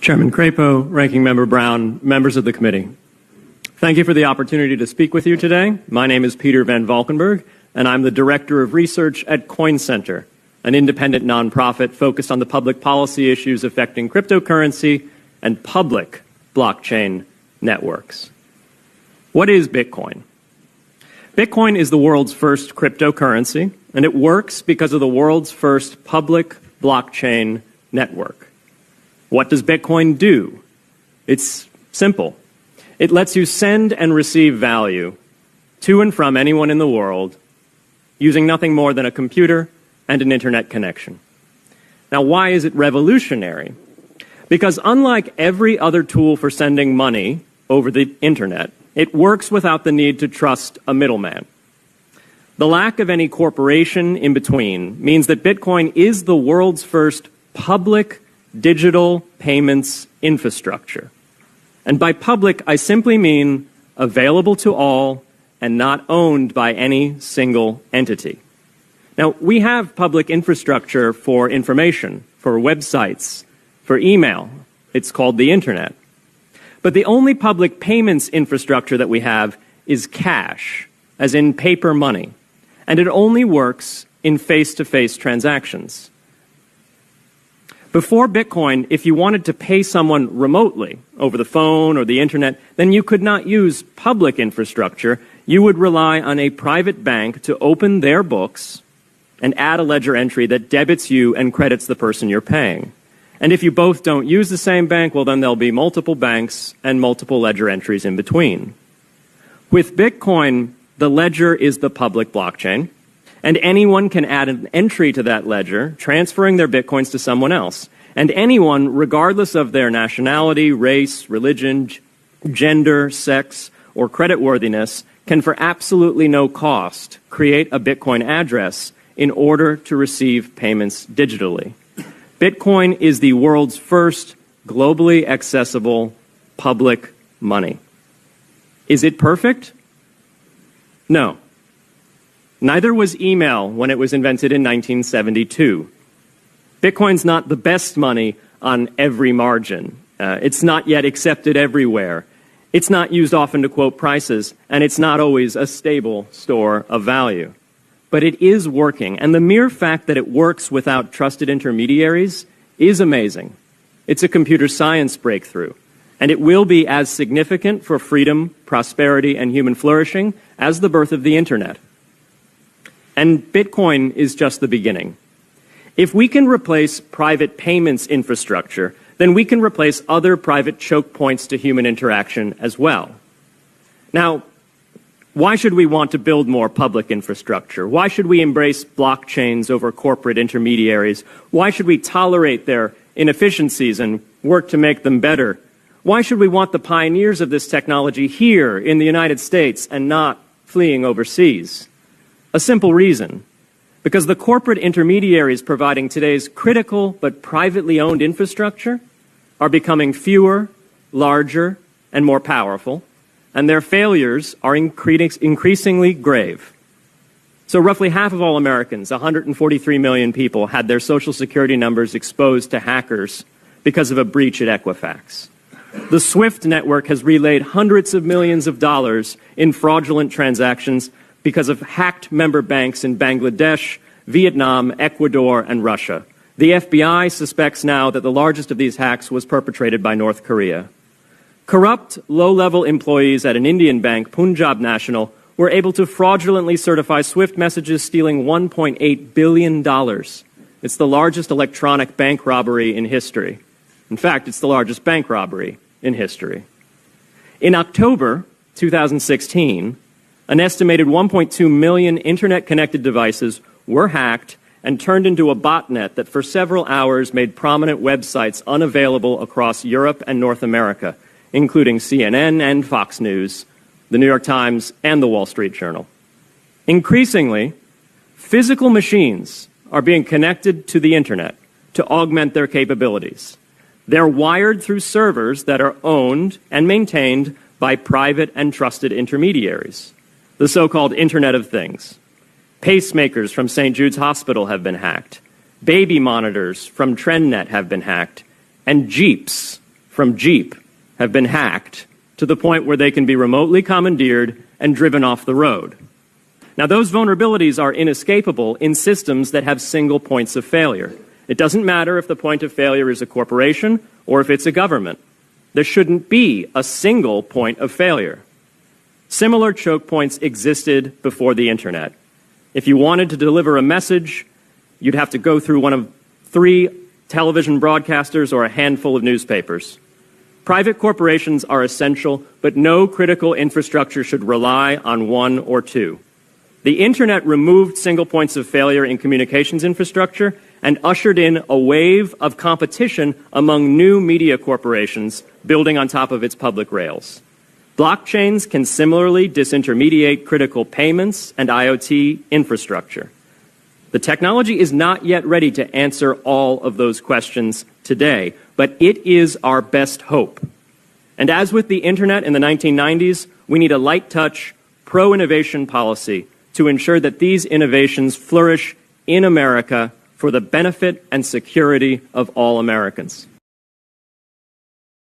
Chairman Crapo, Ranking Member Brown, members of the committee. Thank you for the opportunity to speak with you today. My name is Peter Van Valkenburg, and I'm the Director of Research at Coin Center, an independent nonprofit focused on the public policy issues affecting cryptocurrency and public blockchain networks. What is Bitcoin? Bitcoin is the world's first cryptocurrency, and it works because of the world's first public blockchain network. What does Bitcoin do? It's simple. It lets you send and receive value to and from anyone in the world using nothing more than a computer and an internet connection. Now, why is it revolutionary? Because unlike every other tool for sending money over the internet, it works without the need to trust a middleman. The lack of any corporation in between means that Bitcoin is the world's first public digital payments infrastructure. And by public, I simply mean available to all and not owned by any single entity. Now, we have public infrastructure for information, for websites, for email. It's called the internet. But the only public payments infrastructure that we have is cash, as in paper money. And it only works in face-to-face transactions. Before Bitcoin, if you wanted to pay someone remotely over the phone or the internet, then you could not use public infrastructure. You would rely on a private bank to open their books and add a ledger entry that debits you and credits the person you're paying. And if you both don't use the same bank, well, then there'll be multiple banks and multiple ledger entries in between. With Bitcoin, the ledger is the public blockchain, and anyone can add an entry to that ledger, transferring their Bitcoins to someone else. And anyone, regardless of their nationality, race, religion, gender, sex, or creditworthiness, can for absolutely no cost create a Bitcoin address in order to receive payments digitally. Bitcoin is the world's first globally accessible public money. Is it perfect? No. Neither was email when it was invented in 1972. Bitcoin's not the best money on every margin. It's not yet accepted everywhere. It's not used often to quote prices, and it's not always a stable store of value. But it is working, and the mere fact that it works without trusted intermediaries is amazing. It's a computer science breakthrough, and it will be as significant for freedom, prosperity, and human flourishing as the birth of the internet. And Bitcoin is just the beginning. If we can replace private payments infrastructure, then we can replace other private choke points to human interaction as well. Now, why should we want to build more public infrastructure? Why should we embrace blockchains over corporate intermediaries? Why should we tolerate their inefficiencies and work to make them better? Why should we want the pioneers of this technology here in the United States and not fleeing overseas? A simple reason. Because the corporate intermediaries providing today's critical but privately owned infrastructure are becoming fewer, larger, and more powerful, and their failures are increasingly grave. So roughly half of all Americans, 143 million people, had their Social Security numbers exposed to hackers because of a breach at Equifax. The SWIFT network has relayed hundreds of millions of dollars in fraudulent transactions because of hacked member banks in Bangladesh, Vietnam, Ecuador, and Russia. The FBI suspects now that the largest of these hacks was perpetrated by North Korea. Corrupt, low-level employees at an Indian bank, Punjab National, were able to fraudulently certify SWIFT messages stealing $1.8 billion. It's the largest electronic bank robbery in history. In fact, it's the largest bank robbery in history. In October 2016, an estimated 1.2 million internet-connected devices were hacked and turned into a botnet that for several hours made prominent websites unavailable across Europe and North America, including CNN and Fox News, the New York Times, and the Wall Street Journal. Increasingly, physical machines are being connected to the internet to augment their capabilities. They're wired through servers that are owned and maintained by private and trusted intermediaries, the so-called Internet of Things. Pacemakers from St. Jude's Hospital have been hacked. Baby monitors from TrendNet have been hacked. And Jeeps from Jeep have been hacked to the point where they can be remotely commandeered and driven off the road. Now, those vulnerabilities are inescapable in systems that have single points of failure. It doesn't matter if the point of failure is a corporation or if it's a government. There shouldn't be a single point of failure. Similar choke points existed before the internet. If you wanted to deliver a message, you'd have to go through one of 3 television broadcasters or a handful of newspapers. Private corporations are essential, but no critical infrastructure should rely on 1 or 2. The internet removed single points of failure in communications infrastructure and ushered in a wave of competition among new media corporations building on top of its public rails. Blockchains can similarly disintermediate critical payments and IoT infrastructure. The technology is not yet ready to answer all of those questions today, but it is our best hope. And as with the internet in the 1990s, we need a light-touch, pro-innovation policy to ensure that these innovations flourish in America for the benefit and security of all Americans.